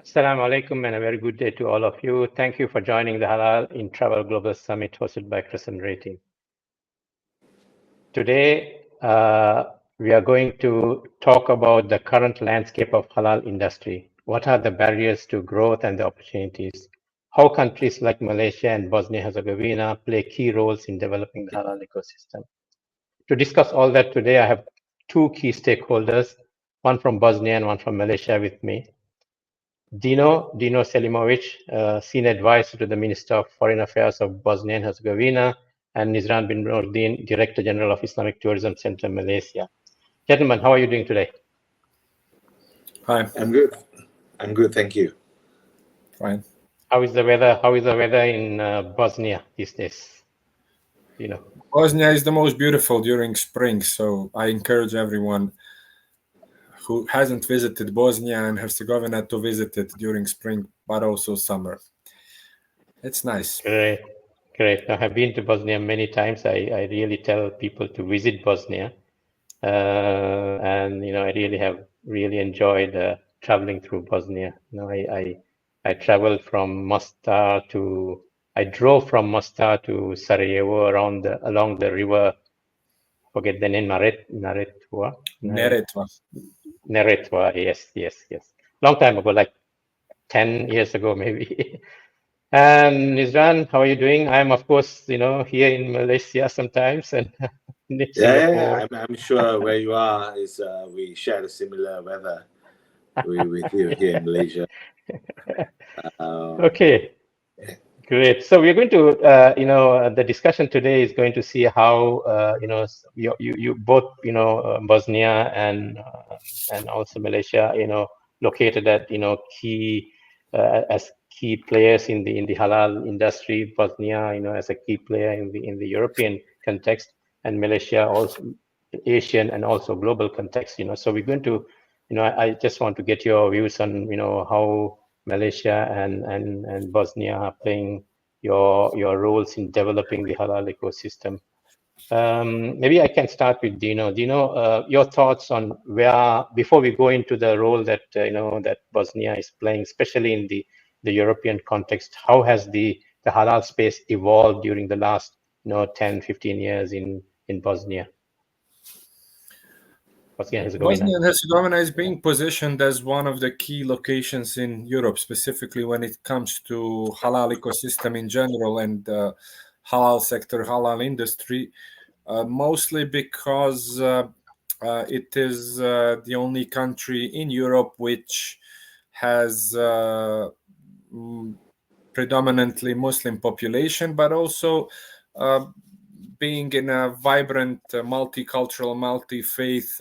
Assalamu alaikum and a very good day to all of you. Thank you for joining the Halal in Travel Global Summit hosted by CrescentRating. Today, we are going to talk about the current landscape of halal industry. What are the barriers to growth and the opportunities? How countries like Malaysia and Bosnia-Herzegovina play key roles in developing the halal ecosystem. To discuss all that today, I have two key stakeholders, one from Bosnia and one from Malaysia with me. Dino Selimovic, Senior Advisor to the Minister of Foreign Affairs of Bosnia and Herzegovina, and Nizan bin Nordin, Director General of Islamic Tourism Center, Malaysia. Gentlemen, how are you doing today? Hi. I'm good, thank you. Fine. How is the weather? How is the weather in Bosnia these days? Bosnia is the most beautiful during spring, so I encourage everyone who hasn't visited Bosnia and Herzegovina to visit it during spring, but also summer. It's nice. Great. I have been to Bosnia many times. I really tell people to visit Bosnia, and I really have enjoyed traveling through Bosnia. I traveled from Mostar to. I drove from Mostar to Sarajevo along the river. Forget the name. Neretva. Yes. Long time ago, like 10 years ago, maybe. And Nizran, how are you doing? I'm, of course, here in Malaysia sometimes, and in Singapore. I'm sure where you are is we share the similar weather with you here in Malaysia. Okay, great. So we're going to, the discussion today is going to see how, you both, Bosnia and also Malaysia, located at, key as key players in the halal industry. Bosnia, as a key player in the European context, and Malaysia also Asian and also global context. So we're going to, I just want to get your views on, how Malaysia and Bosnia are playing your roles in developing the halal ecosystem. Maybe I can start with Dino. Dino, your thoughts on before we go into the role that that Bosnia is playing, especially in the European context, how has the halal space evolved during the last 10, 15 years in Bosnia? Bosnia and Herzegovina is being positioned as one of the key locations in Europe, specifically when it comes to halal ecosystem in general and halal sector, halal industry, mostly because it is the only country in Europe which has predominantly Muslim population, but also being in a vibrant, multicultural, multi-faith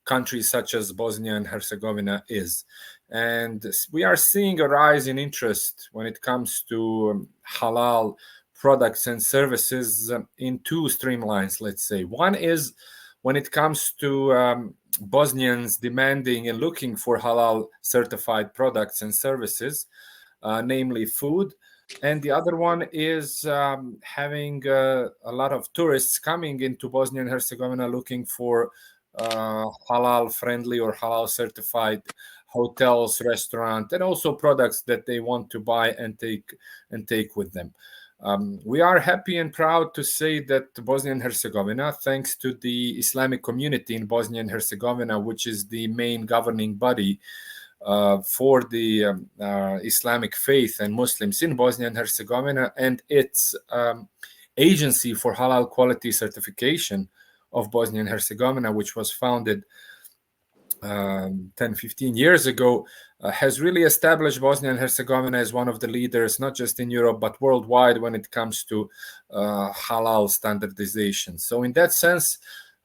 country such as Bosnia and Herzegovina is. And we are seeing a rise in interest when it comes to halal products and services in two streamlines, let's say. One is when it comes to Bosnians demanding and looking for halal certified products and services, namely food. And the other one is having a lot of tourists coming into Bosnia and Herzegovina looking for halal friendly or halal certified hotels, restaurants, and also products that they want to buy and take with them. We are happy and proud to say that Bosnia and Herzegovina, thanks to the Islamic community in Bosnia and Herzegovina, which is the main governing body for the Islamic faith and Muslims in Bosnia and Herzegovina, and its agency for halal quality certification of Bosnia and Herzegovina, which was founded 10-15 years ago, has really established Bosnia and Herzegovina as one of the leaders, not just in Europe, but worldwide when it comes to halal standardization. So in that sense,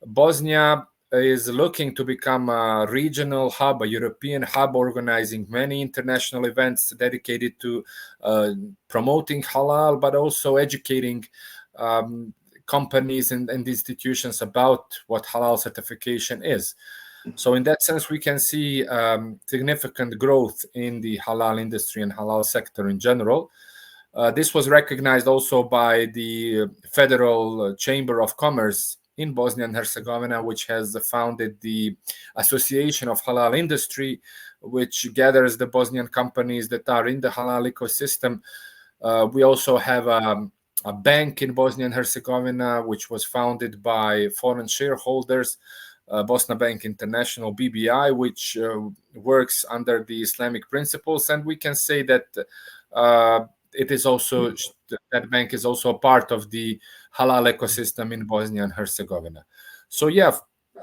Bosnia is looking to become a regional hub, a European hub, organizing many international events dedicated to promoting halal, but also educating companies and institutions about what halal certification is. So in that sense, we can see significant growth in the halal industry and halal sector in general. This was recognized also by the Federal Chamber of Commerce in Bosnia and Herzegovina, which has founded the Association of Halal Industry, which gathers the Bosnian companies that are in the halal ecosystem. We also have a bank in Bosnia and Herzegovina, which was founded by foreign shareholders, Bosna Bank International, BBI, which works under the Islamic principles. And we can say that it is also, that bank is also a part of the halal ecosystem in Bosnia and Herzegovina. So yeah,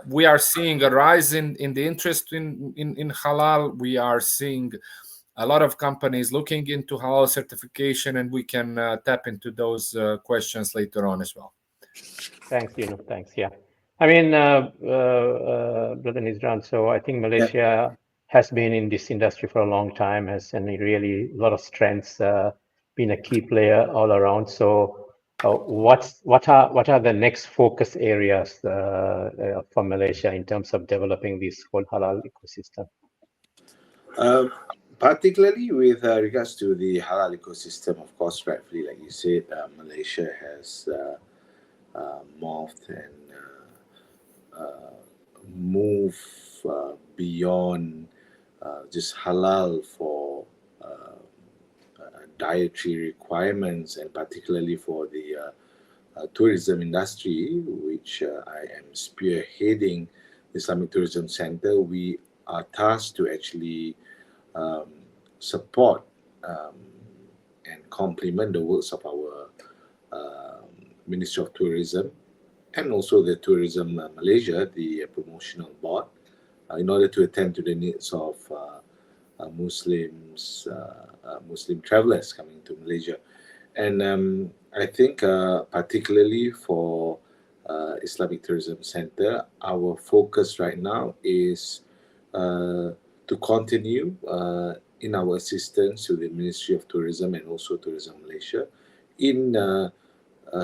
we are seeing a rise in the interest in halal. We are seeing a lot of companies looking into halal certification, and we can tap into those questions later on as well. Thanks, Dino. Thanks. Yeah. I mean, Brother Nizran, so I think Malaysia has been in this industry for a long time, has really a lot of strengths, been a key player all around. So what are the next focus areas for Malaysia in terms of developing this whole halal ecosystem? Particularly with regards to the halal ecosystem, of course, rightfully, like you said, Malaysia has morphed and move beyond just halal for dietary requirements, and particularly for the tourism industry, which I am spearheading the Islamic Tourism Center. We are tasked to actually support and complement the works of our Ministry of Tourism and also the Tourism Malaysia, the promotional board, in order to attend to the needs of Muslims, Muslim travelers coming to Malaysia. And I think particularly for Islamic Tourism Center, our focus right now is to continue in our assistance to the Ministry of Tourism and also Tourism Malaysia in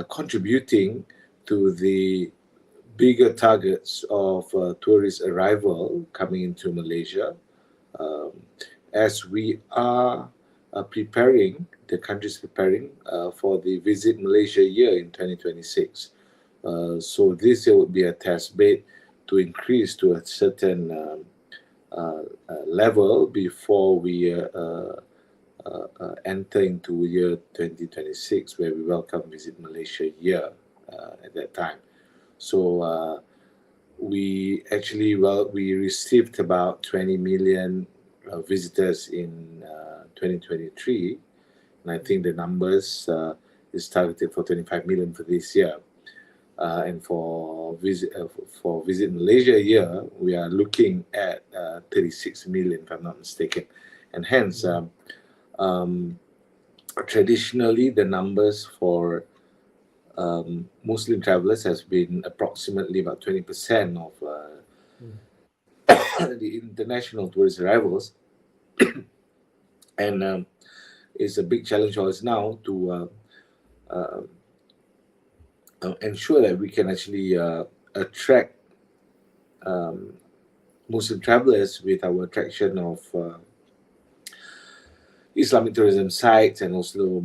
contributing to the bigger targets of tourist arrival coming into Malaysia, as we are preparing, the country is preparing for the Visit Malaysia year in 2026. So this year would be a test bed to increase to a certain level before we enter into year 2026, where we welcome Visit Malaysia year at that time. So we actually, we received about 20 million visitors in 2023, and I think the numbers is targeted for 25 million for this year. And for Visit Malaysia year, we are looking at 36 million, if I'm not mistaken. And hence, traditionally, the numbers for Muslim travelers has been approximately about 20% of the international tourist arrivals. And it's a big challenge for us now to ensure that we can actually attract Muslim travelers with our attraction of Islamic tourism sites and also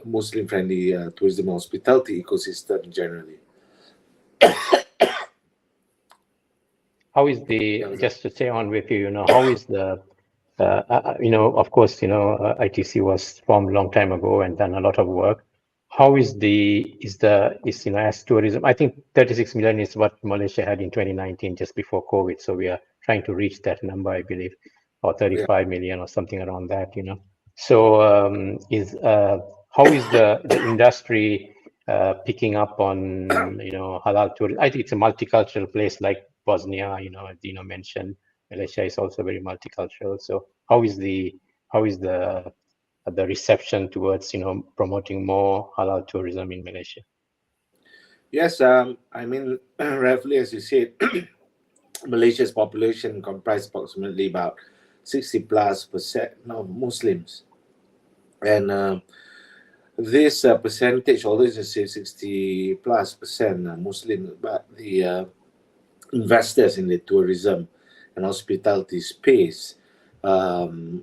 Muslim-friendly tourism and hospitality ecosystem generally. How is just to stay on with you, how is the, of course, ITC was formed a long time ago and done a lot of work. How is as tourism? I think 36 million is what Malaysia had in 2019, just before COVID. So we are trying to reach that number, I believe, or 35 million or something around that, So how is the industry picking up on, halal tourism? I think it's a multicultural place like Bosnia, Dino mentioned. Malaysia is also very multicultural. So how is the reception towards promoting more halal tourism in Malaysia? Yes, I mean, roughly as you said, Malaysia's population comprises approximately about 60+% of Muslims, and this percentage, although it's 60+% Muslim, but the investors in the tourism and hospitality space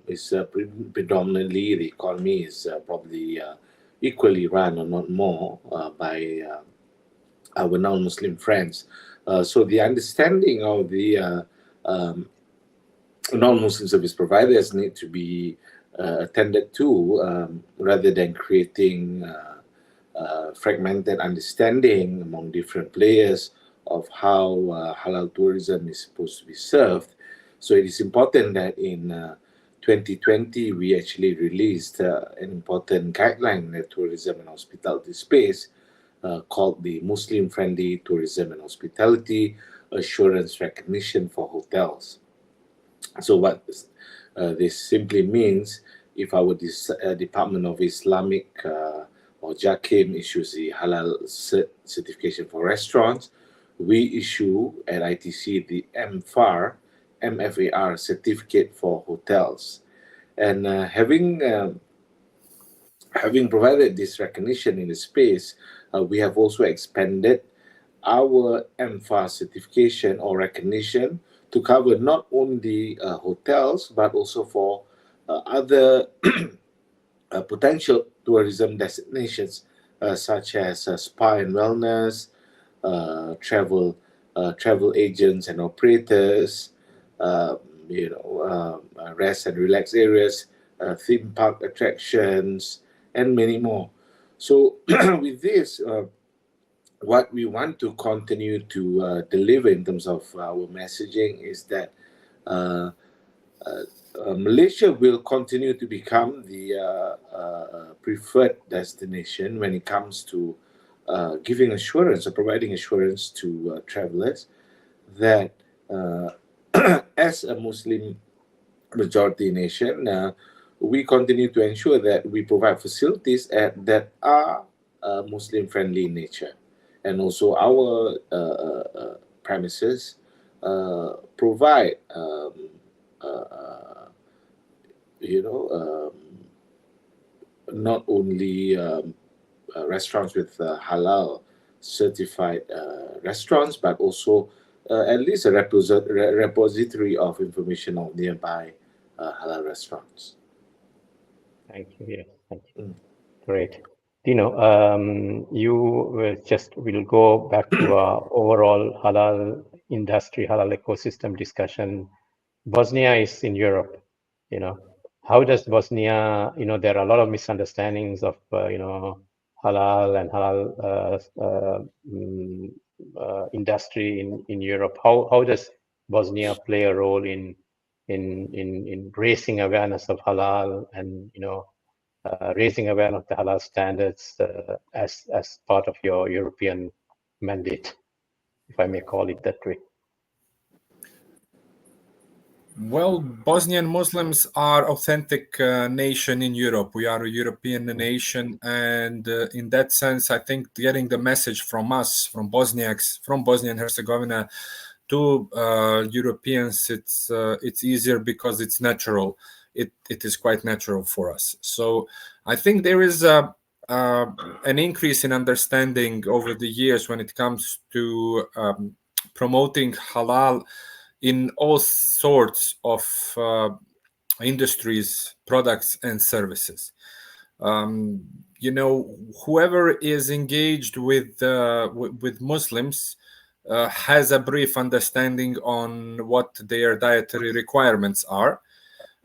is predominantly, the economy is probably equally run, or not more, by our non-Muslim friends. So the understanding of the non-Muslim service providers need to be attended to, rather than creating fragmented understanding among different players of how halal tourism is supposed to be served. So it is important that in 2020 we actually released an important guideline in the tourism and hospitality space called the Muslim-Friendly Tourism and Hospitality Assurance Recognition for Hotels. So what this simply means, if our Department of Islamic or JAKIM issues the halal certification for restaurants, we issue at ITC the MFAR certificate for hotels. And having provided this recognition in the space, we have also expanded our MFAR certification or recognition to cover not only hotels, but also for other potential tourism destinations, such as spa and wellness, travel agents and operators, rest and relax areas, theme park attractions, and many more. So with this, what we want to continue to deliver in terms of our messaging is that Malaysia will continue to become the preferred destination when it comes to giving assurance or providing assurance to travelers that as a Muslim majority nation, we continue to ensure that we provide facilities that are Muslim friendly in nature. And also our premises provide not only restaurants with halal certified restaurants, but also at least a repository of information on nearby halal restaurants. Thank you. Yes, thank you. Great. Dino, we'll go back to our overall halal industry, halal ecosystem discussion. Bosnia is in Europe, How does Bosnia, there are a lot of misunderstandings of, halal and halal industry in Europe. How does Bosnia play a role in raising awareness of halal and, raising awareness of the halal standards as part of your European mandate, if I may call it that way? Well, Bosnian Muslims are authentic nation in Europe. We are a European nation, and in that sense, I think getting the message from us, from Bosniaks, from Bosnia and Herzegovina to Europeans, it's easier because it's natural. It is quite natural for us. So I think there is an increase in understanding over the years when it comes to promoting halal in all sorts of industries, products, and services. Whoever is engaged with Muslims has a brief understanding on what their dietary requirements are.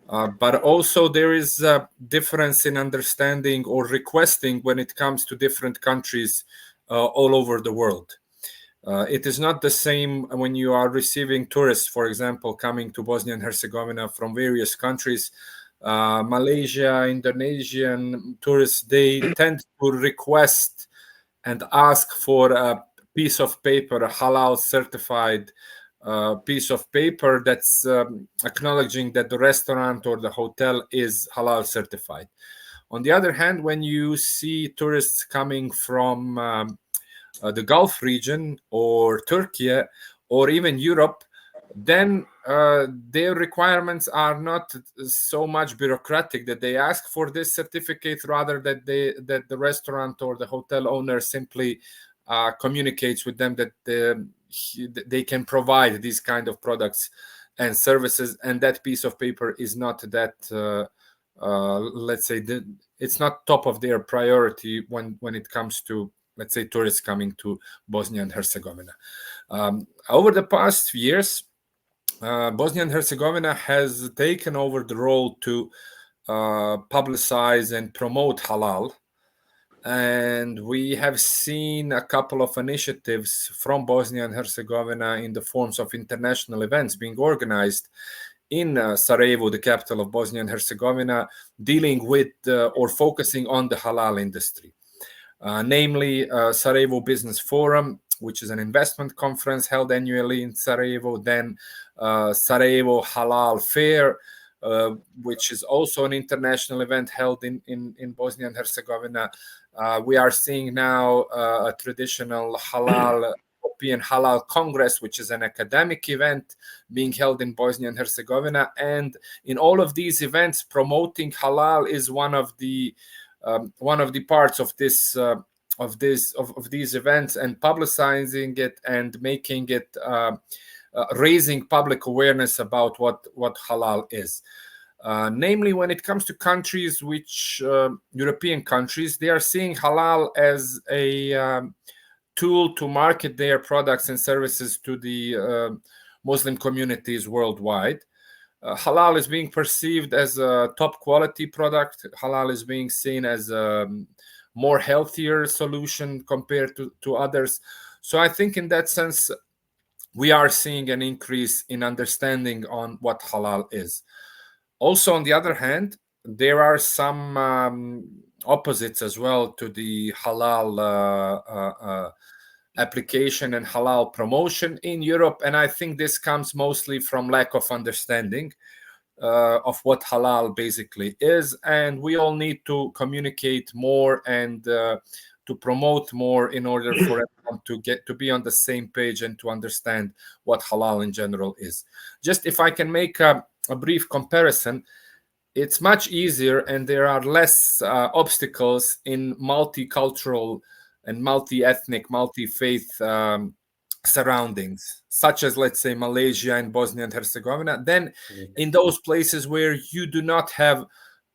But also there is a difference in understanding or requesting when it comes to different countries all over the world. It is not the same when you are receiving tourists, for example, coming to Bosnia and Herzegovina from various countries. Malaysia, Indonesian tourists, they tend to request and ask for a piece of paper, a halal certified piece of paper that's acknowledging that the restaurant or the hotel is halal certified. On the other hand, when you see tourists coming from the Gulf region or Turkey or even Europe, then their requirements are not so much bureaucratic that they ask for this certificate, rather that the restaurant or the hotel owner simply communicates with them that they can provide these kind of products and services, and that piece of paper is not that let's say it's not top of their priority when it comes to, let's say, tourists coming to Bosnia and Herzegovina. Over the past years, Bosnia and Herzegovina has taken over the role to publicize and promote halal. And we have seen a couple of initiatives from Bosnia and Herzegovina in the forms of international events being organized in Sarajevo, the capital of Bosnia and Herzegovina, dealing with or focusing on the halal industry. Namely Sarajevo Business Forum, which is an investment conference held annually in Sarajevo, then Sarajevo Halal Fair, which is also an international event held in Bosnia and Herzegovina. We are seeing now a traditional halal European Halal Congress, which is an academic event being held in Bosnia and Herzegovina. And in all of these events, promoting halal is one of the parts of this of these events, and publicizing it and making it raising public awareness about what halal is. Namely, when it comes to countries which European countries, they are seeing halal as a tool to market their products and services to the Muslim communities worldwide. Halal is being perceived as a top quality product. Halal is being seen as a more healthier solution compared to others. So I think in that sense, we are seeing an increase in understanding on what halal is. Also, on the other hand, there are some opposites as well to the halal application and halal promotion in Europe. And I think this comes mostly from lack of understanding of what halal basically is. And we all need to communicate more and to promote more in order for everyone to get to be on the same page and to understand what halal in general is. Just if I can make a brief comparison, it's much easier and there are less obstacles in multicultural and multi-ethnic, multi-faith surroundings, such as, let's say, Malaysia and Bosnia and Herzegovina, than in those places where you do not have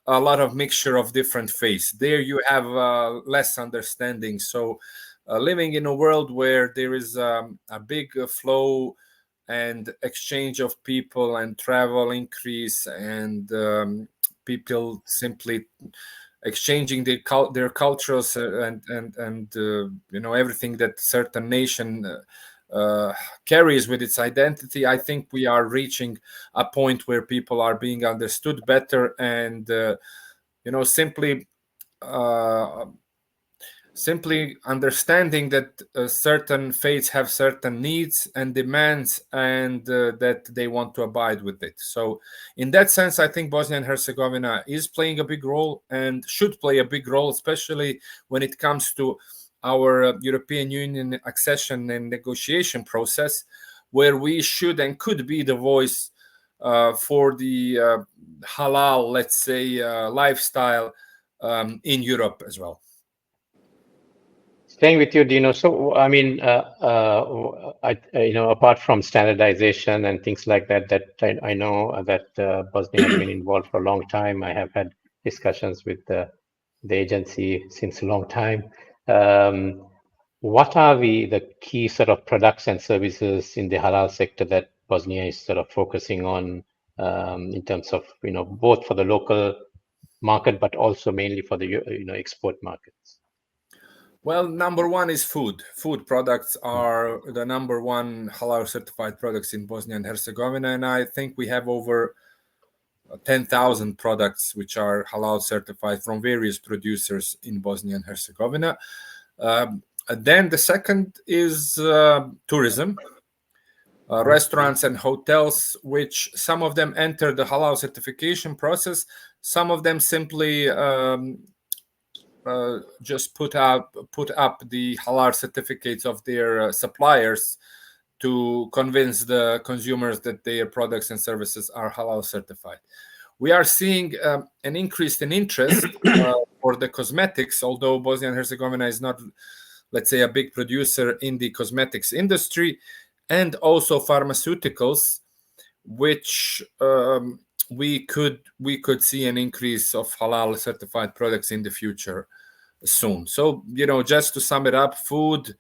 a lot of mixture of different faiths. There you have less understanding. So living in a world where there is a big flow and exchange of people and travel increase and people simply exchanging their cultures and you know, everything that certain nation carries with its identity, I think we are reaching a point where people are being understood better and you know, simply understanding that certain faiths have certain needs and demands and that they want to abide with it. So in that sense, I think Bosnia and Herzegovina is playing a big role and should play a big role, especially when it comes to our European Union accession and negotiation process, where we should and could be the voice for the halal, let's say, lifestyle in Europe as well. Staying with you, Dino. So, I mean, you know, apart from standardization and things like that, I know that Bosnia has been involved for a long time. I have had discussions with the agency since a long time. What are the key sort of products and services in the halal sector that Bosnia is sort of focusing on in terms of, you know, both for the local market, but also mainly for the, you know, export markets? Well, number one is food. Food products are the number one halal certified products in Bosnia and Herzegovina. And I think we have over 10,000 products which are halal certified from various producers in Bosnia and Herzegovina. Then the second is tourism, restaurants and hotels, which some of them enter the halal certification process. Some of them simply just put up the halal certificates of their suppliers to convince the consumers that their products and services are halal certified. We are seeing an increase in interest for the cosmetics, although Bosnia and Herzegovina is not, let's say, a big producer in the cosmetics industry, and also pharmaceuticals, which we could see an increase of halal certified products in the future soon. So, you know, just to sum it up, food,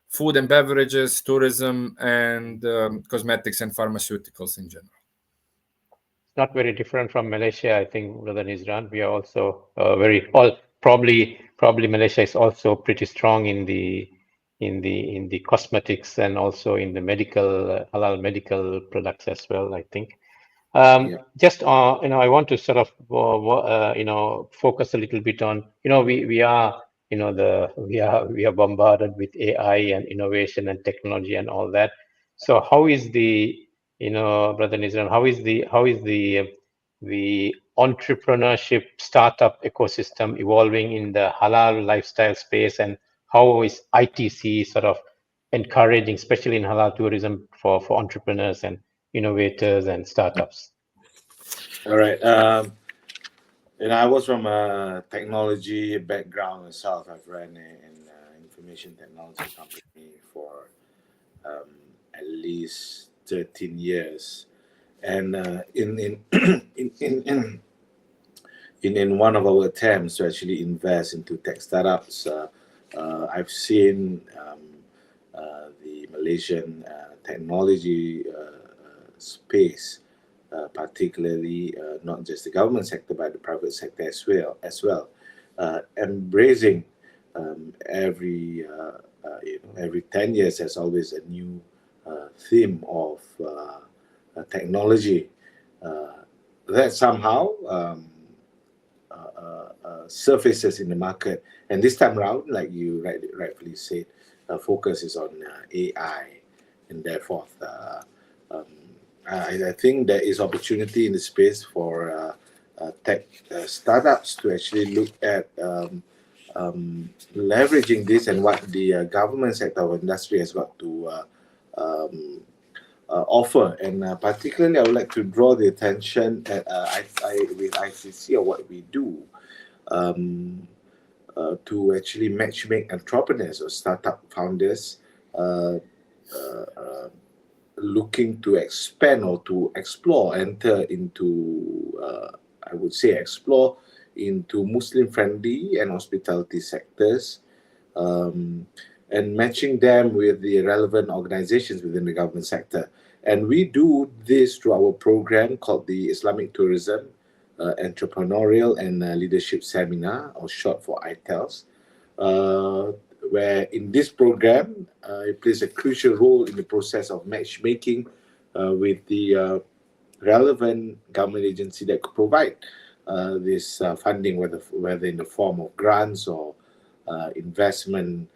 food and beverages, tourism, and cosmetics and pharmaceuticals in general. Not very different from Malaysia, I think, Brother Nizran. We are also probably Malaysia is also pretty strong in the cosmetics and also in the medical halal medical products as well, I think. Just I want to sort of focus a little bit on we are we are bombarded with AI and innovation and technology and all that. So how is the Brother Nizran, how is the entrepreneurship startup ecosystem evolving in the halal lifestyle space, and how is ITC sort of encouraging, especially in halal tourism, for entrepreneurs and innovators and startups? All right. I was from a technology background myself. I've run an information technology company for at least 13 years. And in one of our attempts to actually invest into tech startups, I've seen the Malaysian technology space, particularly not just the government sector but the private sector as well, embracing every 10 years there's always a new theme of technology that somehow surfaces in the market. And this time around, like you rightfully said, focus is on AI, and therefore I think there is opportunity in the space for tech startups to actually look at leveraging this and what the government sector of industry has got to offer. And particularly, I would like to draw the attention at with ICC or what we do to actually matchmake entrepreneurs or startup founders looking to expand or to enter into, I would say, explore into Muslim-friendly and hospitality sectors, and matching them with the relevant organizations within the government sector. And we do this through our program called the Islamic Tourism Entrepreneurial and Leadership Seminar, or short for ITELS, where in this program, it plays a crucial role in the process of matchmaking with the relevant government agency that could provide this funding, whether in the form of grants or investment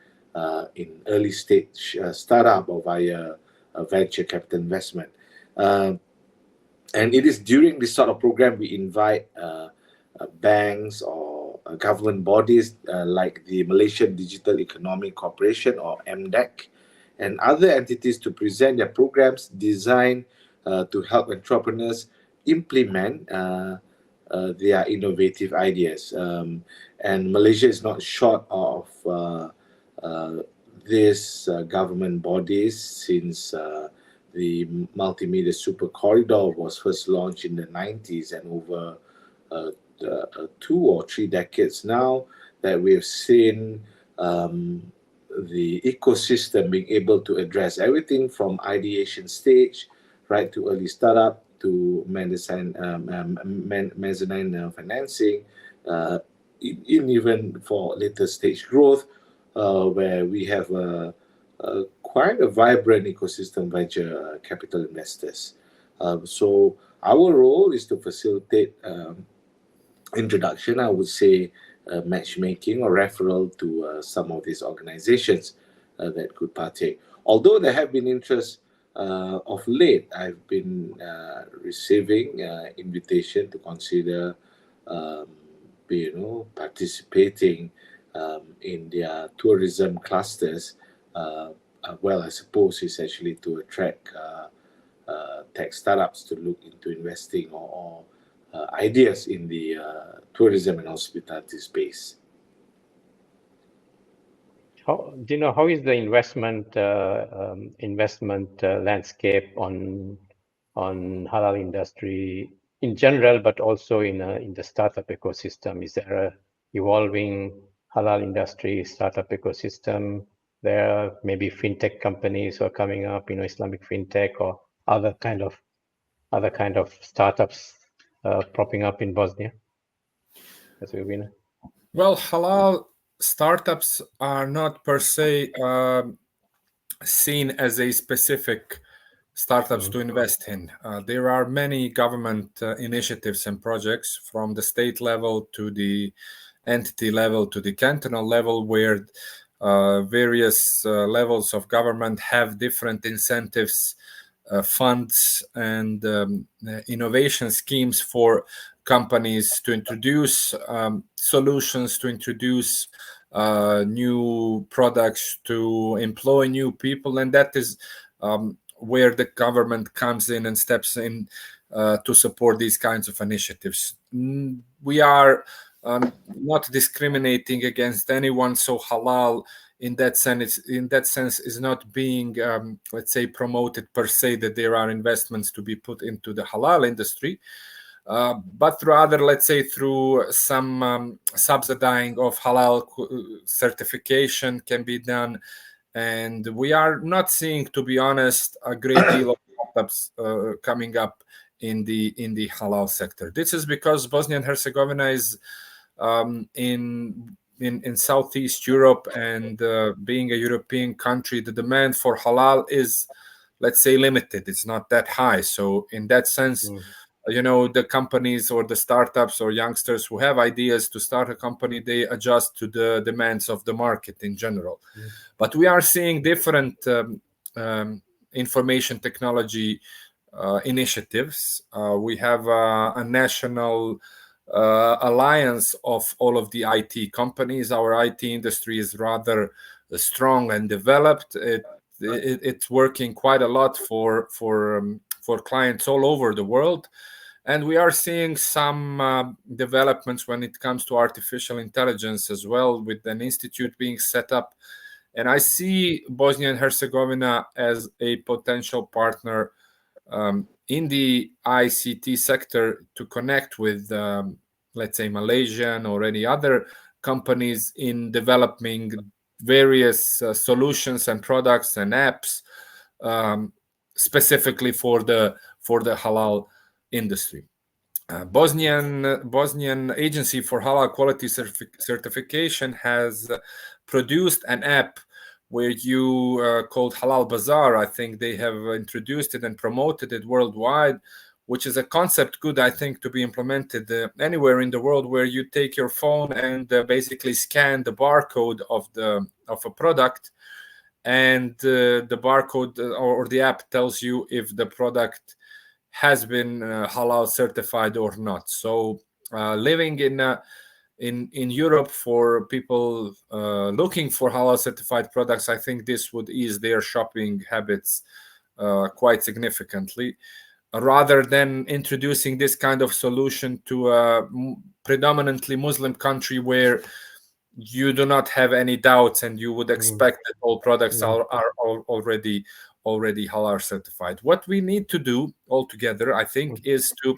in early stage startup or via venture capital investment. And it is during this sort of program we invite banks or government bodies like the Malaysian Digital Economic Corporation, or MDEC, and other entities to present their programs designed to help entrepreneurs implement their innovative ideas. And Malaysia is not short of these government bodies, since the multimedia super corridor was first launched in the 90s, and over 2 or 3 decades now that we have seen the ecosystem being able to address everything from ideation stage right to early startup to mezzanine financing, even for later stage growth, where we have quite a vibrant ecosystem venture capital investors. So our role is to facilitate introduction, I would say, matchmaking or referral to some of these organizations that could partake. Although there have been interest of late, I've been receiving invitation to consider, participating in their tourism clusters. Well, I suppose it's actually to attract tech startups to look into investing or ideas in the tourism and hospitality space. How is the investment landscape on halal industry in general, but also in the startup ecosystem? Is there a evolving halal industry startup ecosystem? There are maybe fintech companies who are coming up, Islamic fintech or other kind of startups propping up in Bosnia, Herzegovina. Well, halal startups are not per se seen as a specific startups to invest in. There are many government initiatives and projects from the state level to the entity level to the cantonal level where various levels of government have different incentives, funds, and innovation schemes for companies to introduce solutions, to introduce new products, to employ new people. And that is where the government comes in and steps in to support these kinds of initiatives. We are not discriminating against anyone, so halal in that sense is not being let's say promoted per se that there are investments to be put into the halal industry, but rather, let's say, through some subsidizing of halal certification can be done. And we are not seeing, to be honest, a great deal of startups coming up in the halal sector. This is because Bosnia and Herzegovina is in Southeast Europe, and being a European country, the demand for halal is, let's say, limited. It's not that high. So in that sense, the companies or the startups or youngsters who have ideas to start a company, they adjust to the demands of the market in general. But we are seeing different information technology initiatives. We have a national alliance of all of the IT companies. Our IT industry is rather strong and developed. It's working quite a lot for clients all over the world. And we are seeing some developments when it comes to artificial intelligence as well, with an institute being set up. And I see Bosnia and Herzegovina as a potential partner in the ICT sector to connect with, let's say, Malaysian or any other companies in developing various solutions and products and apps specifically for the halal industry. Bosnian Agency for Halal Quality Certification has produced an app where you called Halal Bazaar. I think they have introduced it and promoted it worldwide, which is a concept good, I think, to be implemented anywhere in the world, where you take your phone and basically scan the barcode of a product, and the barcode or the app tells you if the product has been halal certified or not. So living in Europe, for people looking for halal certified products, I think this would ease their shopping habits quite significantly, rather than introducing this kind of solution to a predominantly Muslim country where you do not have any doubts and you would expect that all products are already halal certified. What we need to do altogether, I think, is to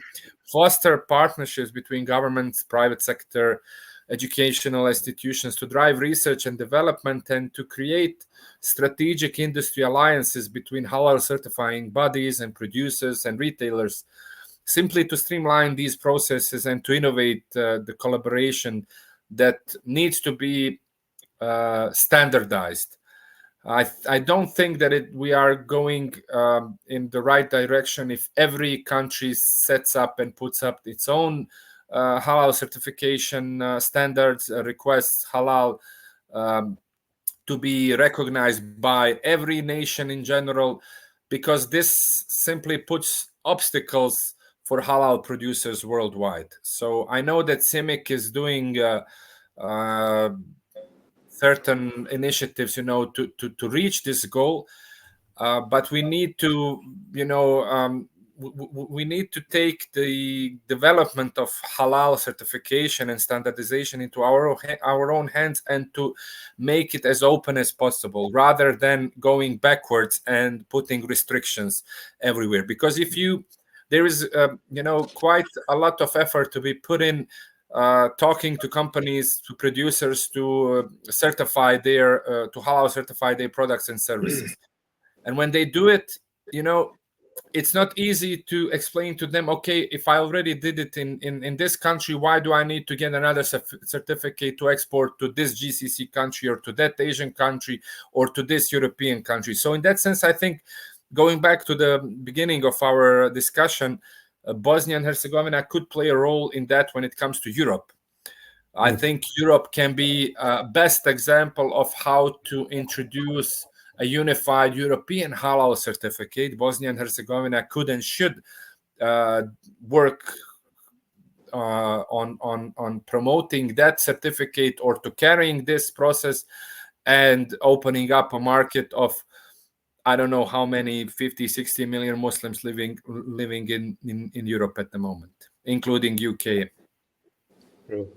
foster partnerships between governments, private sector, educational institutions to drive research and development, and to create strategic industry alliances between halal certifying bodies and producers and retailers, simply to streamline these processes and to innovate the collaboration that needs to be standardized. I don't think that we are going in the right direction if every country sets up and puts up its own halal certification standards, requests halal to be recognized by every nation in general, because this simply puts obstacles for halal producers worldwide. So I know that CIMIC is doing certain initiatives, to reach this goal, but we need to, we need to take the development of halal certification and standardization into our own hands, and to make it as open as possible, rather than going backwards and putting restrictions everywhere. Because there is quite a lot of effort to be put in talking to companies, to producers, to certify their to halal certify their products and services. And when they do it, it's not easy to explain to them, okay, if I already did it in this country, why do I need to get another certificate to export to this GCC country or to that Asian country or to this European country? So in that sense, I think, going back to the beginning of our discussion, Bosnia and Herzegovina could play a role in that when it comes to Europe. I think Europe can be a best example of how to introduce a unified European halal certificate. Bosnia and Herzegovina could and should work on promoting that certificate, or to carrying this process and opening up a market of, I don't know how many, 50, 60 million Muslims living in Europe at the moment, including UK.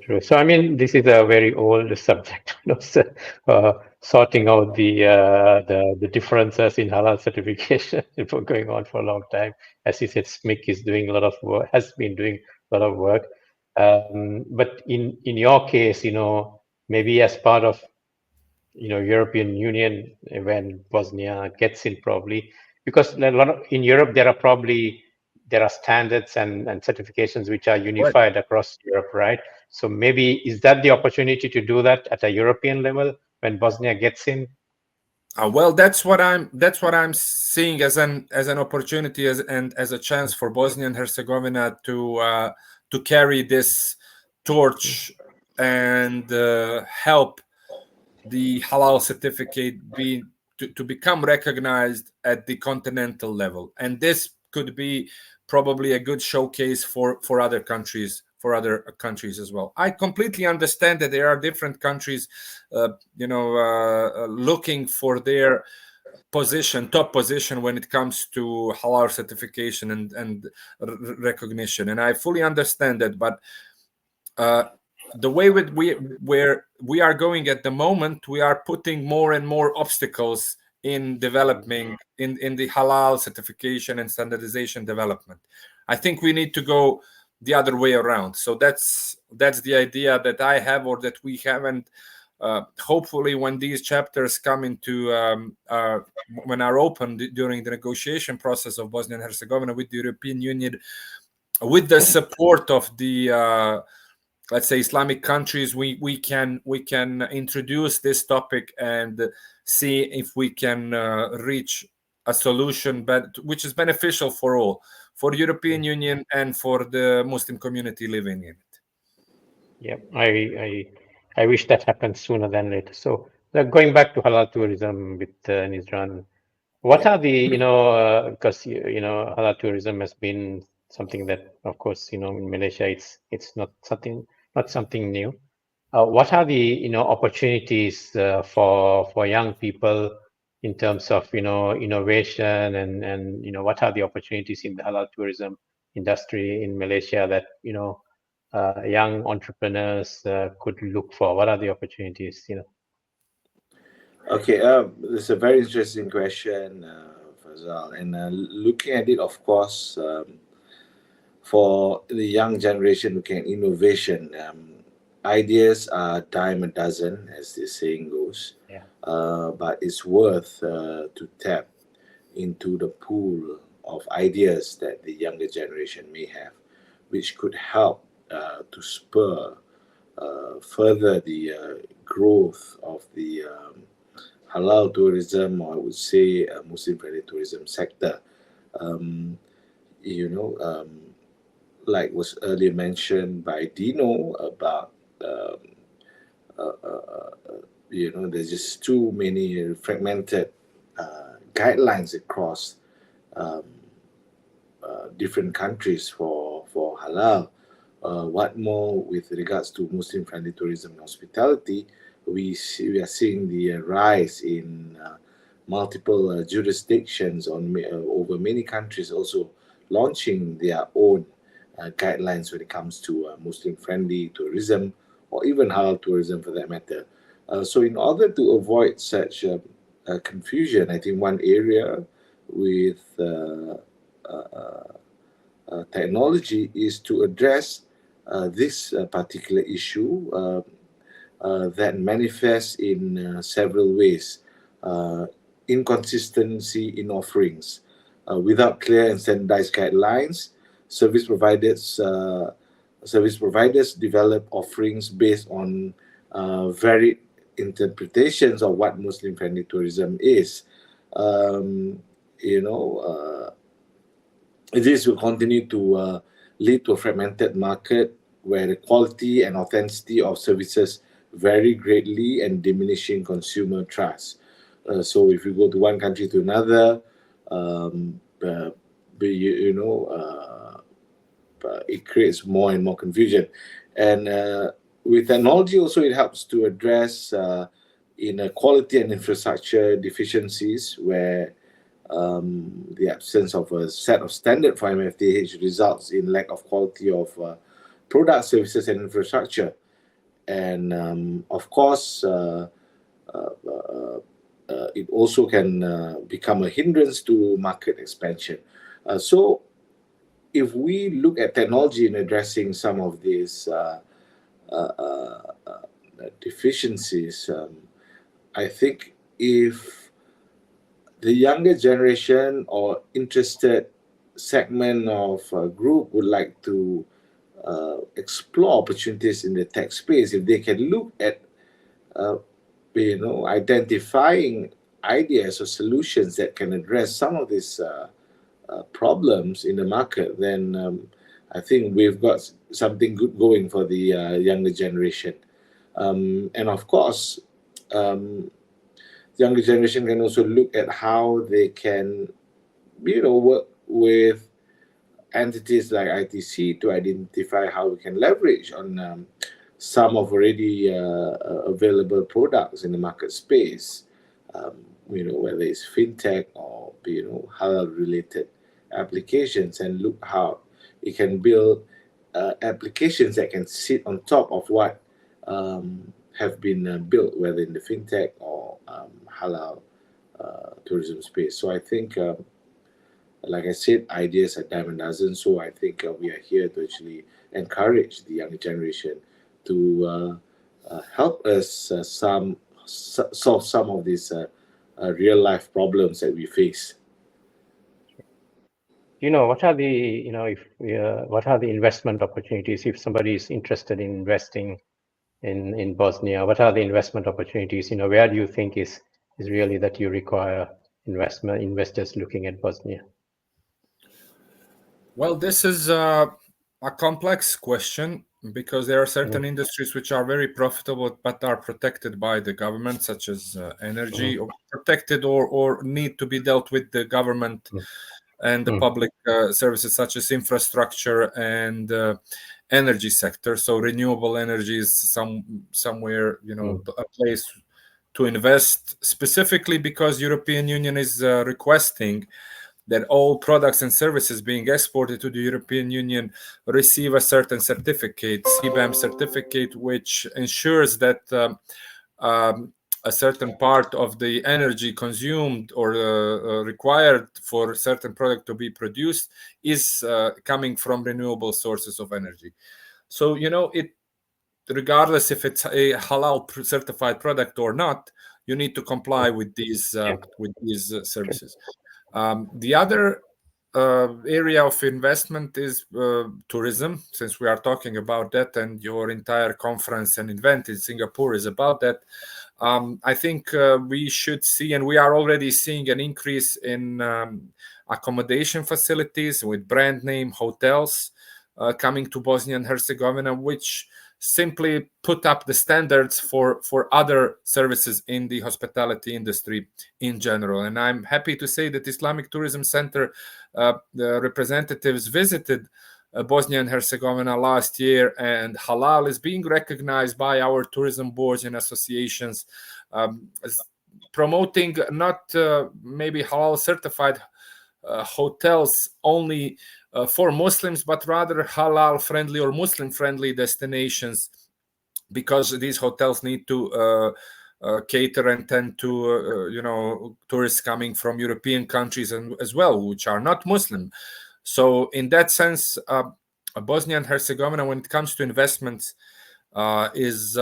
True. So I mean, this is a very old subject, sorting out the differences in halal certification. It's been going on for a long time. As you said, SMIC is doing a lot of work, has been doing a lot of work. But in your case, maybe as part of European Union, when Bosnia gets in, probably because a lot of, in Europe there are standards and certifications which are unified across Europe, right? So maybe is that the opportunity to do that at a European level when Bosnia gets in? Well, that's what I'm seeing as an opportunity, and as a chance for Bosnia and Herzegovina to carry this torch and help the halal certificate to become recognized at the continental level. And this could be probably a good showcase for other countries as well. I completely understand that there are different countries looking for their top position when it comes to halal certification and recognition, and I fully understand that. But the way where we are going at the moment, we are putting more and more obstacles in developing in the halal certification and standardization development. I think we need to go the other way around. So that's the idea that I have, or that we have, and hopefully when these chapters come into when are opened during the negotiation process of Bosnia and Herzegovina with the European Union, with the support of the let's say Islamic countries, we can introduce this topic and see if we can reach a solution, which is beneficial for all, for the European Union and for the Muslim community living in it. Yeah, I wish that happens sooner than later. So going back to halal tourism with Nizan, what are the because halal tourism has been something that, of course, in Malaysia it's not something new. What are the opportunities for young people in terms of innovation, and what are the opportunities in the halal tourism industry in Malaysia that young entrepreneurs could look for? What are the opportunities? Okay, it's a very interesting question, Fazal. And looking at it, of course, for the young generation looking at innovation, ideas are dime a dozen, as the saying goes. Yeah. But it's worth to tap into the pool of ideas that the younger generation may have, which could help to spur further the growth of the halal tourism, or I would say Muslim-friendly tourism sector. Like was earlier mentioned by Dino about, there's just too many fragmented guidelines across different countries for halal. What more with regards to Muslim-friendly tourism and hospitality? We are seeing the rise in multiple jurisdictions over many countries also launching their own guidelines when it comes to Muslim-friendly tourism, or even halal tourism for that matter. So in order to avoid such confusion, I think one area with technology is to address this particular issue that manifests in several ways. Inconsistency in offerings. Without clear and standardized guidelines, service providers develop offerings based on varied interpretations of what Muslim-friendly tourism is. This will continue to lead to a fragmented market where the quality and authenticity of services vary greatly and diminishing consumer trust. So if you go to one country to another, it creates more and more confusion. And with technology also, it helps to address inequality and infrastructure deficiencies where the absence of a set of standard for MFTH results in lack of quality of products, services, and infrastructure. And of course, it also can become a hindrance to market expansion. So if we look at technology in addressing some of these deficiencies, I think if the younger generation or interested segment of a group would like to explore opportunities in the tech space, if they can look at identifying ideas or solutions that can address some of these problems in the market, then I think we've got something good going for the younger generation. And of course, the younger generation can also look at how they can, work with entities like ITC to identify how we can leverage on some of already available products in the market space, whether it's fintech or halal-related applications, and look how it can build applications that can sit on top of what have been built, whether in the fintech or halal tourism space. So I think, like I said, ideas are dime a dozen. So I think we are here to actually encourage the younger generation to help us solve some of these real life problems that we face. What are the what are the investment opportunities if somebody is interested in investing in Bosnia? What are the investment opportunities? Where do you think is really that you require investors looking at Bosnia? Well, this is a complex question because there are certain industries which are very profitable but are protected by the government, such as energy, or protected or need to be dealt with the government and the public services, such as infrastructure and energy sector. So renewable energy is somewhere, a place to invest, specifically because European Union is requesting that all products and services being exported to the European Union receive a certain certificate, CBAM certificate, which ensures that a certain part of the energy consumed or required for a certain product to be produced is coming from renewable sources of energy. So, regardless if it's a halal certified product or not, you need to comply with these services. The other area of investment is tourism, since we are talking about that, and your entire conference and event in Singapore is about that. I think we should see, and we are already seeing, an increase in accommodation facilities with brand name hotels coming to Bosnia and Herzegovina, which simply put up the standards for other services in the hospitality industry in general. And I'm happy to say that Islamic Tourism Center the representatives visited Bosnia and Herzegovina last year, and halal is being recognized by our tourism boards and associations as promoting not maybe halal certified hotels only for Muslims, but rather halal friendly or Muslim friendly destinations, because these hotels need to cater and tend to tourists coming from European countries as well, which are not Muslim. So in that sense, Bosnia and Herzegovina, when it comes to investments, is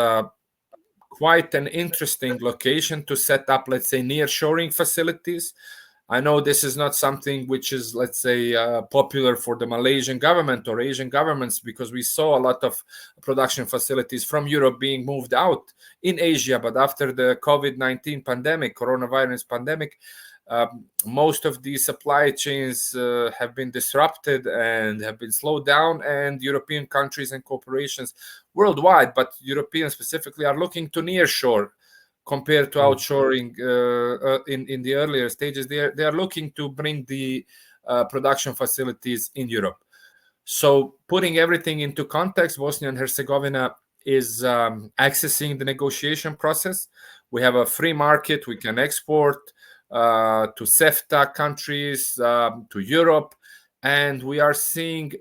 quite an interesting location to set up, let's say, nearshoring facilities. I know this is not something which is, let's say, popular for the Malaysian government or Asian governments, because we saw a lot of production facilities from Europe being moved out in Asia. But after the COVID-19 pandemic, coronavirus pandemic, most of the supply chains have been disrupted and have been slowed down, and European countries and corporations worldwide, but Europeans specifically, are looking to nearshore compared to outshoring in the earlier stages. They are looking to bring the production facilities in Europe. So putting everything into context, Bosnia and Herzegovina is accessing the negotiation process. We have a free market. We can export to CEFTA countries, to Europe, and we are seeing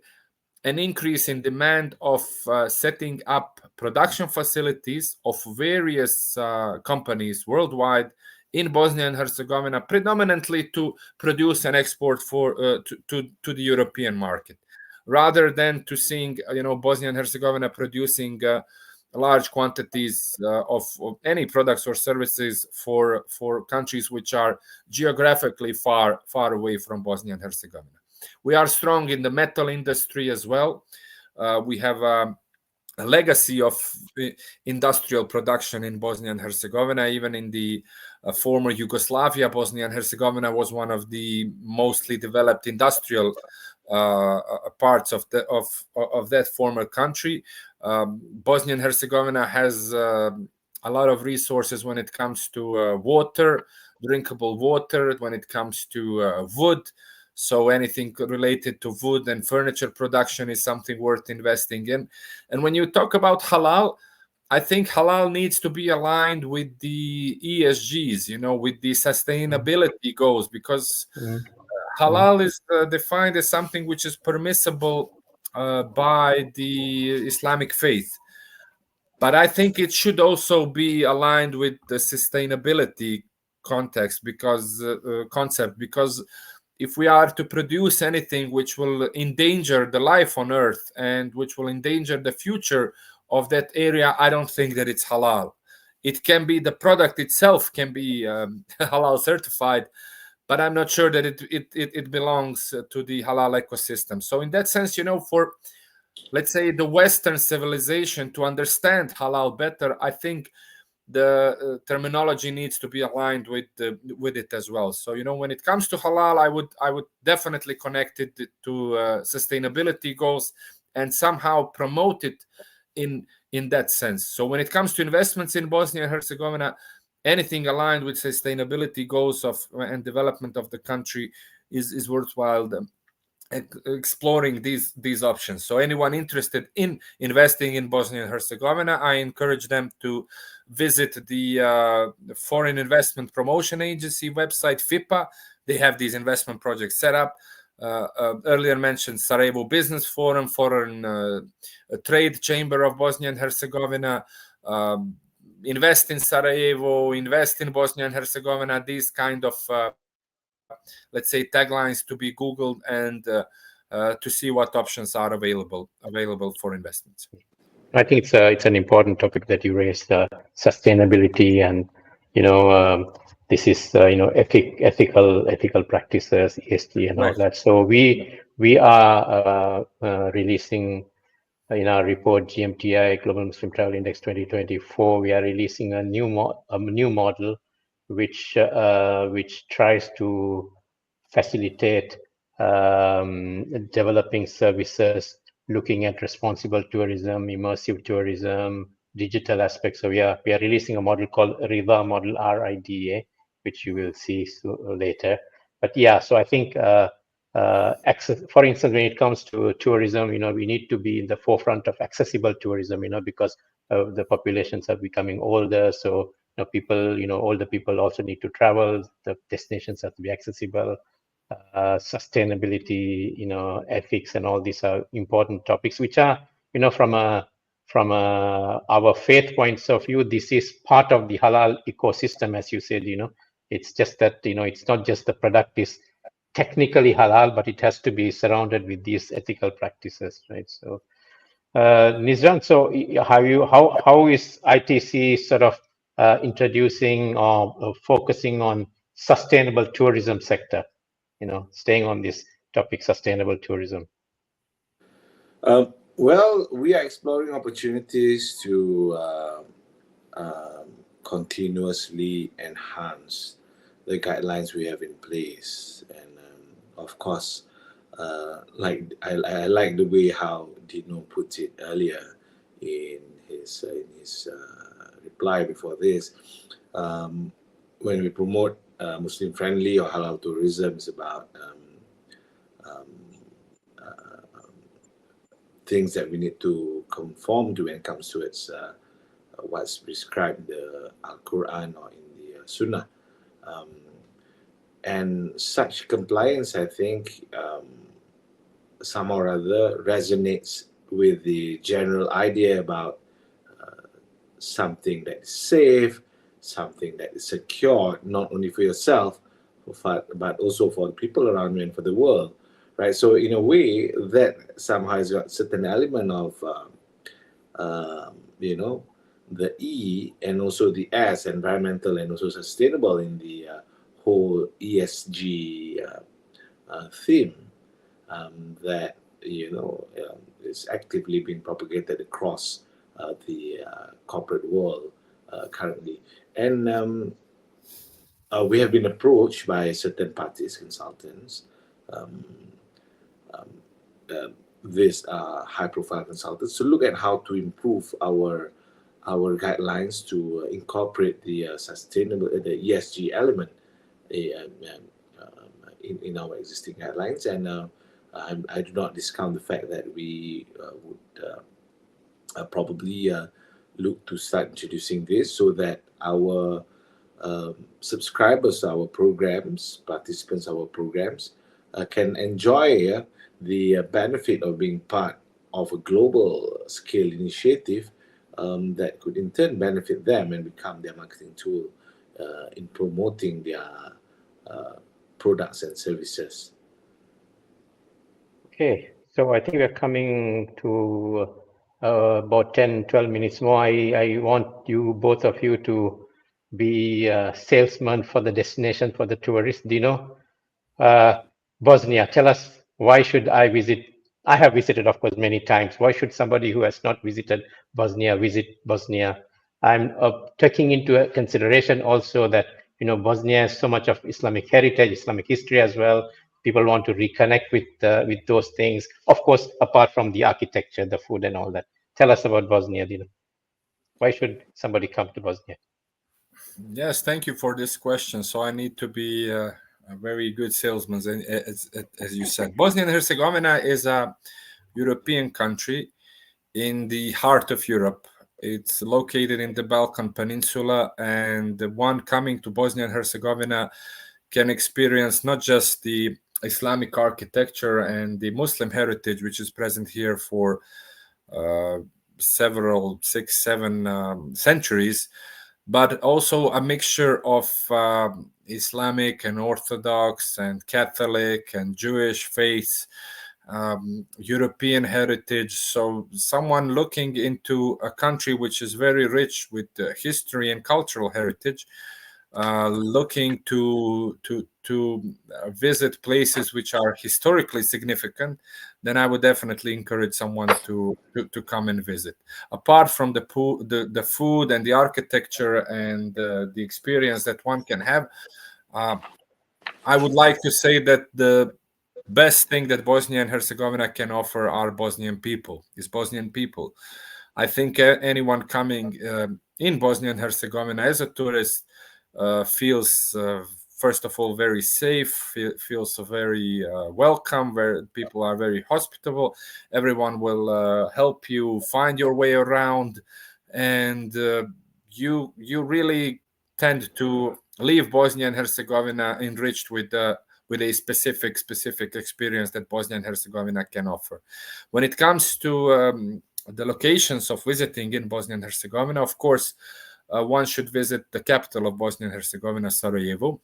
an increase in demand of setting up production facilities of various companies worldwide in Bosnia and Herzegovina, predominantly to produce and export for to the European market, rather than to seeing Bosnia and Herzegovina producing large quantities of any products or services for countries which are geographically far away from Bosnia and Herzegovina. We are strong in the metal industry as well. We have a legacy of industrial production in Bosnia and Herzegovina. Even in the former Yugoslavia, Bosnia and Herzegovina was one of the mostly developed industrial parts of that former country. Bosnia and Herzegovina has a lot of resources when it comes to water, drinkable water, when it comes to wood. So anything related to wood and furniture production is something worth investing in. And when you talk about halal, I think halal needs to be aligned with the ESGs, with the sustainability goals, because halal is defined as something which is permissible by the Islamic faith. But I think it should also be aligned with the sustainability context, concept, because if we are to produce anything which will endanger the life on earth and which will endanger the future of that area, I don't think that it's halal. It can be, the product itself can be halal certified, but I'm not sure that it belongs to the halal ecosystem. So in that sense, for, let's say, the Western civilization to understand halal better, I think the terminology needs to be aligned with it as well. So when it comes to halal, I would definitely connect it to sustainability goals and somehow promote it in that sense. So when it comes to investments in Bosnia and Herzegovina, anything aligned with sustainability goals and development of the country is worthwhile exploring these options. So anyone interested in investing in Bosnia and Herzegovina, I encourage them to visit the Foreign Investment Promotion Agency website, FIPA. They have these investment projects set up. Earlier mentioned Sarajevo Business Forum, Foreign Trade Chamber of Bosnia and Herzegovina, invest in Sarajevo, invest in Bosnia and Herzegovina, these kind of let's say taglines to be Googled and to see what options are available for investments. I think it's an important topic that you raised, sustainability, and this is ethical practices, ESG, and all that. So we are releasing in our report GMTI Global Muslim Travel Index 2024. We are releasing a new model which tries to facilitate developing services, looking at responsible tourism, immersive tourism, digital aspects. So we are releasing a model called RIDA model, RIDA, which you will see later. But yeah, so I think access, for instance, when it comes to tourism, we need to be in the forefront of accessible tourism, because the populations are becoming older. So people, older people also need to travel. The destinations have to be accessible. Sustainability, ethics, and all these are important topics, which are, from our faith points of view, this is part of the halal ecosystem, as you said. It's just that it's not just the product is technically halal, but it has to be surrounded with these ethical practices, right? So, Nizan, so how is ITC sort of introducing or focusing on sustainable tourism sector? Staying on this topic, sustainable tourism. Well, we are exploring opportunities to continuously enhance the guidelines we have in place, and of course, I like the way how Dino put it earlier in his reply before this. When we promote Muslim friendly or halal tourism, it's about things that we need to conform to when it comes to its what's prescribed in the Al-Quran or in the Sunnah. And such compliance, I think, somehow or other resonates with the general idea about something that is safe, something that is secure, not only for yourself, but also for the people around you and for the world, right? So in a way, that somehow has got certain element of, the E and also the S, environmental and also sustainable, in the whole ESG theme that is actively being propagated across the corporate world currently. And we have been approached by certain parties, consultants, these high-profile consultants, to look at how to improve our guidelines to incorporate the sustainable, the ESG element in our existing guidelines. And I do not discount the fact that we would probably look to start introducing this, so that our subscribers to our programs, participants to our programs, can enjoy the benefit of being part of a global scale initiative that could in turn benefit them and become their marketing tool in promoting their products and services. Okay, so I think we're coming to about 10, 12 minutes more. I want you, both of you, to be salesmen for the destination for the tourists. Dino, Bosnia, tell us, why should I visit? I have visited, of course, many times. Why should somebody who has not visited Bosnia visit Bosnia? I'm taking into consideration also that Bosnia has so much of Islamic heritage, Islamic history as well. People want to reconnect with those things, of course, apart from the architecture, the food, and all that. Tell us about Bosnia, Dino. Why should somebody come to Bosnia? Yes, thank you for this question. So I need to be a very good salesman, as you said. Bosnia and Herzegovina is a European country in the heart of Europe. It's located in the Balkan Peninsula, and the one coming to Bosnia and Herzegovina can experience not just the Islamic architecture and the Muslim heritage, which is present here for several, 6, 7 centuries, but also a mixture of Islamic and Orthodox and Catholic and Jewish faiths, European heritage. So someone looking into a country which is very rich with history and cultural heritage, looking to visit places which are historically significant, then I would definitely encourage someone to come and visit. Apart from the food and the architecture and the experience that one can have, I would like to say that the best thing that Bosnia and Herzegovina can offer are Bosnian people. I think anyone coming in Bosnia and Herzegovina as a tourist feels, first of all, very safe, feels very welcome, where people are very hospitable. Everyone will help you find your way around, and you really tend to leave Bosnia and Herzegovina enriched with a specific experience that Bosnia and Herzegovina can offer. When it comes to the locations of visiting in Bosnia and Herzegovina, of course, one should visit the capital of Bosnia and Herzegovina, Sarajevo.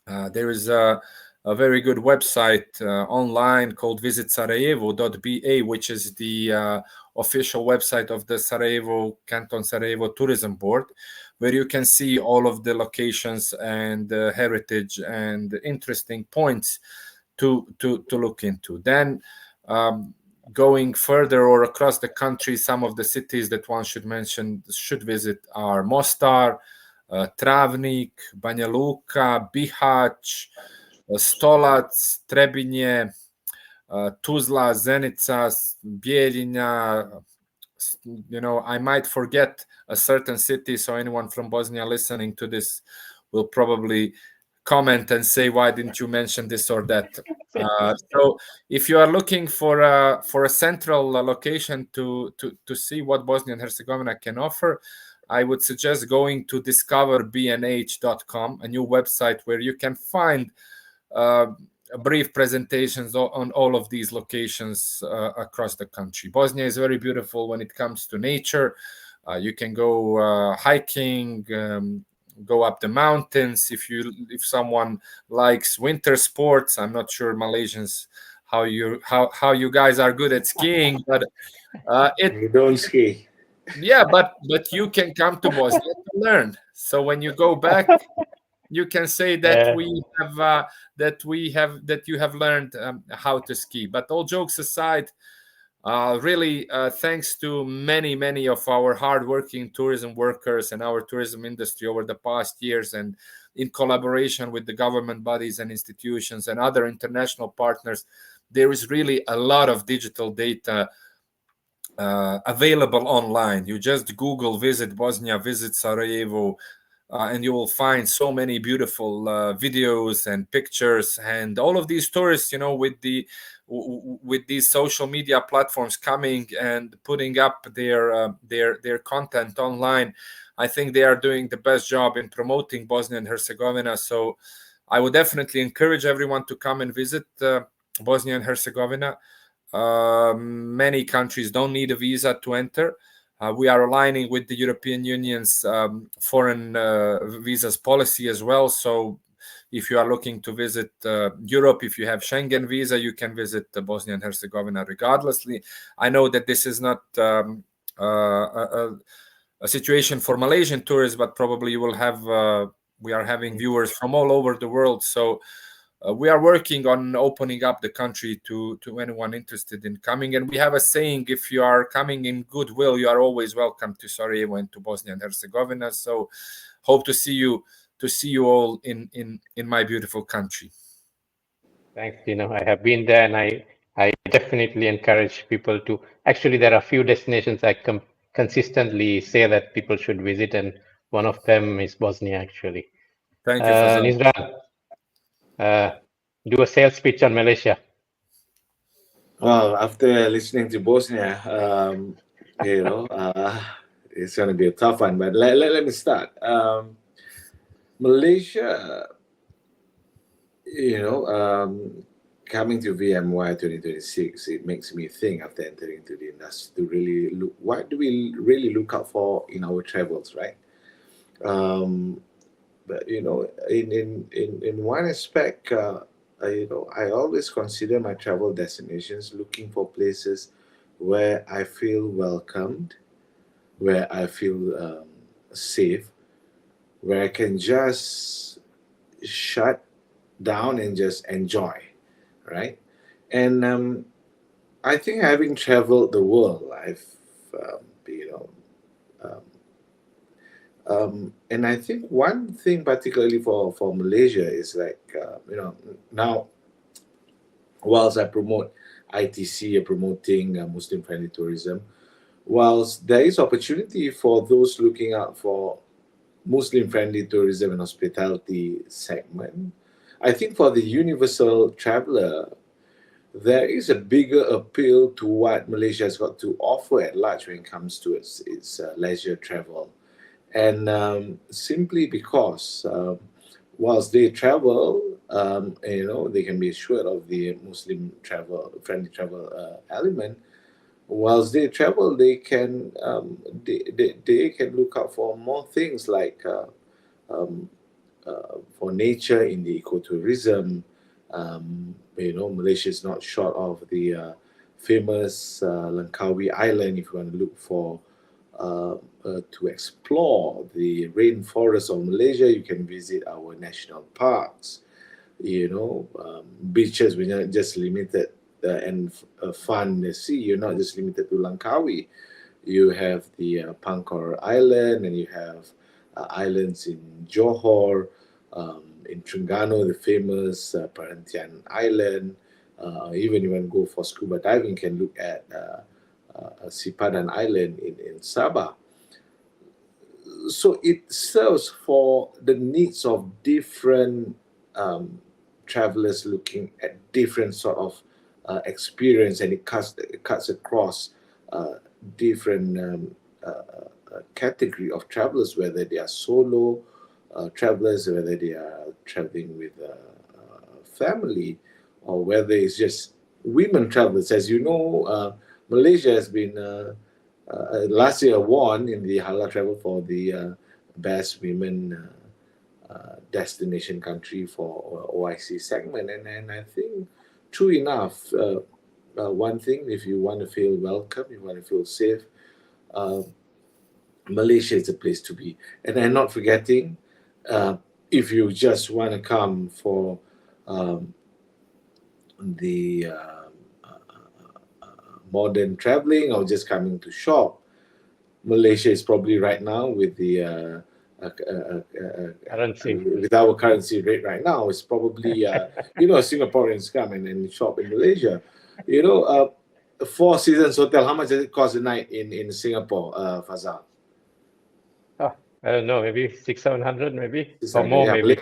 There is a a very good website online called visitsarajevo.ba, which is the official website of the Sarajevo Canton Sarajevo Tourism Board, where you can see all of the locations and heritage and interesting points to look into. Then going further or across the country, some of the cities that one should visit are Mostar, Travnik, Banja Luka, Bihać, Stolac, Trebinje, Tuzla, Zenica, Bijeljina. I might forget a certain city, so anyone from Bosnia listening to this will probably comment and say, why didn't you mention this or that? So if you are looking for a central location to see what Bosnia and Herzegovina can offer, I would suggest going to discoverbnh.com, a new website where you can find brief presentations on all of these locations across the country. Bosnia is very beautiful when it comes to nature. You can go hiking, go up the mountains. If someone likes winter sports, I'm not sure Malaysians how you guys are good at skiing, but You don't ski. yeah, but you can come to Bosnia to learn. So when you go back, you can say that you have learned how to ski. But all jokes aside, really thanks to many of our hardworking tourism workers and our tourism industry over the past years, and in collaboration with the government bodies and institutions and other international partners, there is really a lot of digital data available online. You just Google visit Bosnia, visit Sarajevo, and you will find so many beautiful videos and pictures. And all of these tourists, with these social media platforms coming and putting up their content online, I think they are doing the best job in promoting Bosnia and Herzegovina. So I would definitely encourage everyone to come and visit Bosnia and Herzegovina. Many countries don't need a visa to enter. We are aligning with the European Union's foreign visas policy as well. So if you are looking to visit Europe, if you have Schengen visa, you can visit Bosnia and Herzegovina regardlessly. I know that this is not a situation for Malaysian tourists, but probably you will have, we are having viewers from all over the world. So we are working on opening up the country to anyone interested in coming. And we have a saying, if you are coming in goodwill, you are always welcome to Sarajevo and to Bosnia and Herzegovina. So hope to see you all in my beautiful country. Thanks, Dino. I have been there, and I definitely encourage people to. Actually, there are a few destinations I consistently say that people should visit, and one of them is Bosnia, actually. Thank you, Fazal. Nizan, do a sales pitch on Malaysia. Well, after listening to Bosnia, it's going to be a tough one, but let me start. Malaysia, coming to VMY 2026, it makes me think after entering into the industry to really look, what do we really look out for in our travels, right? But in one aspect, I always consider my travel destinations looking for places where I feel welcomed, where I feel safe, where I can just shut down and just enjoy, right? And I think having traveled the world, and I think one thing particularly for Malaysia is like, now, whilst I promote ITC, promoting Muslim-friendly tourism, whilst there is opportunity for those looking out for Muslim-friendly tourism and hospitality segment, I think for the universal traveler, there is a bigger appeal to what Malaysia has got to offer at large when it comes to its leisure travel. And simply because whilst they travel, they can be assured of the friendly travel element. Whilst they travel, they can look out for more things like for nature in the ecotourism, Malaysia is not short of the famous Langkawi Island. If you want to look for to explore the rainforest of Malaysia, you can visit our national parks. Beaches, we're not just limited and fun the sea. You're not just limited to Langkawi. You have the Pangkor Island, and you have islands in Johor, in Terengganu, the famous Perhentian Island. Even you want to go for scuba diving, you can look at Sipadan Island in Sabah. So it serves for the needs of different travelers looking at different sort of experience, and it cuts across different category of travelers, whether they are solo travelers, whether they are traveling with family, or whether it's just women travelers. As you know, Malaysia has been last year won in the Halal Travel for the best women destination country for OIC segment, and I think true enough, one thing, if you want to feel welcome, you want to feel safe, Malaysia is a place to be. And I'm not forgetting, if you just want to come for the modern traveling or just coming to shop, Malaysia is probably right now with the Currency. with our currency rate right now, it's probably Singaporeans come and shop in Malaysia. Four Seasons Hotel, how much does it cost a night in Singapore, Fazal? I don't know, maybe 600-700, maybe, or more, maybe.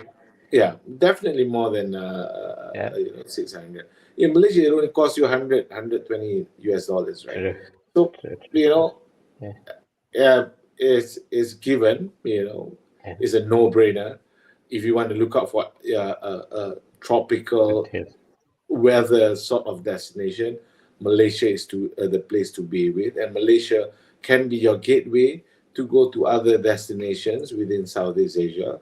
Yeah, definitely more than 600. In Malaysia, it only costs you $120 US, right? So it's given. It's a no-brainer. If you want to look out for a tropical weather sort of destination, Malaysia is the place to be with, and Malaysia can be your gateway to go to other destinations within Southeast Asia.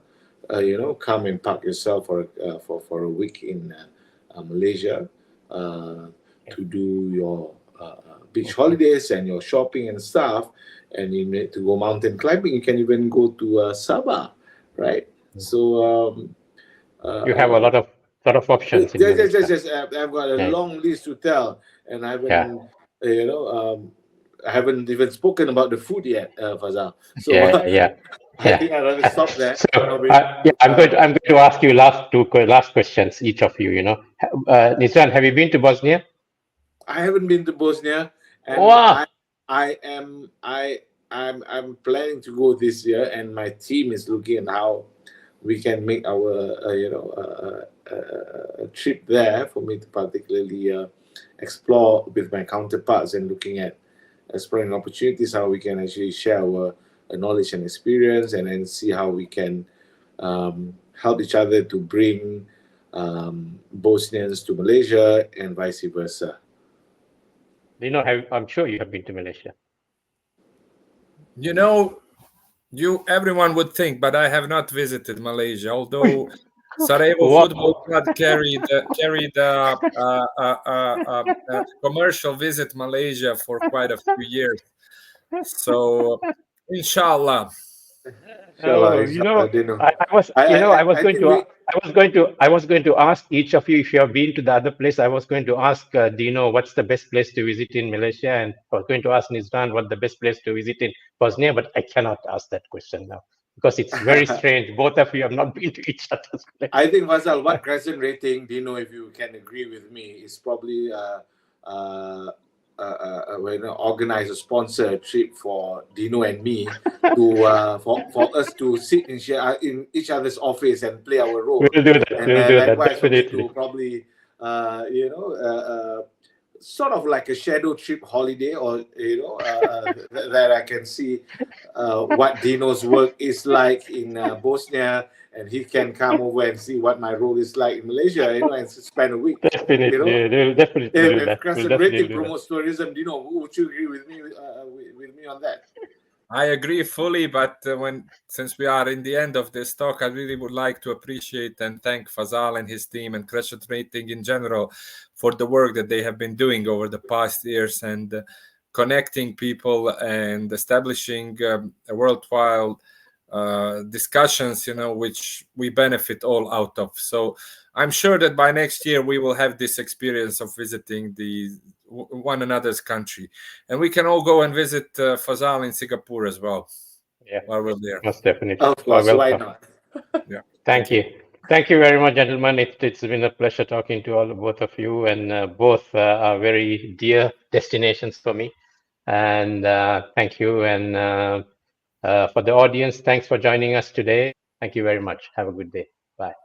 Come and park yourself for a week in Malaysia to do your beach holidays and your shopping and stuff. And you need to go mountain climbing. You can even go to Sabah, right? So you have a lot of options. Yes. I've got a long list to tell, and I haven't, I haven't even spoken about the food yet, Fazal. So I think I'd rather stop there. So, I'm going to ask you last questions, each of you. Nizan, have you been to Bosnia? I haven't been to Bosnia, and wow. I'm planning to go this year, and my team is looking at how we can make our trip there for me to particularly explore with my counterparts, and looking at exploring opportunities, how we can actually share our knowledge and experience, and then see how we can help each other to bring Bosnians to Malaysia and vice versa. I'm sure you have been to Malaysia. Everyone would think, but I have not visited Malaysia, although Sarajevo Football Club carried a commercial visit Malaysia for quite a few years. So, inshallah. I was going to ask each of you, if you have been to the other place. I was going to ask Dino what's the best place to visit in Malaysia, and I was going to ask Nizan what the best place to visit in Bosnia, but I cannot ask that question now because it's very strange. Both of you have not been to each other's place. I think, Fazal, what CrescentRating, Dino, if you can agree with me, is probably organize a sponsor trip for Dino and me to for us to sit in each other's office and play our role. We'll do that. Likewise, for me to probably sort of like a shadow trip holiday, or that I can see what Dino's work is like in Bosnia, and he can come over and see what my role is like in Malaysia, and spend a week. Definitely, we'll definitely do that. CrescentRating promotes tourism, Dino, would you agree with me on that? I agree fully, but since we are in the end of this talk, I really would like to appreciate and thank Fazal and his team and CrescentRating in general for the work that they have been doing over the past years and connecting people and establishing a worldwide discussions, which we benefit all out of. So I'm sure that by next year we will have this experience of visiting one another's country, and we can all go and visit Fazal in Singapore as well. Yeah, while we're there. most definitely. Of course, why Welcome. not? Yeah. Thank you. Thank you very much, gentlemen. It's been a pleasure talking to both of you, and both are very dear destinations for me. And thank you. And for the audience, thanks for joining us today. Thank you very much. Have a good day. Bye.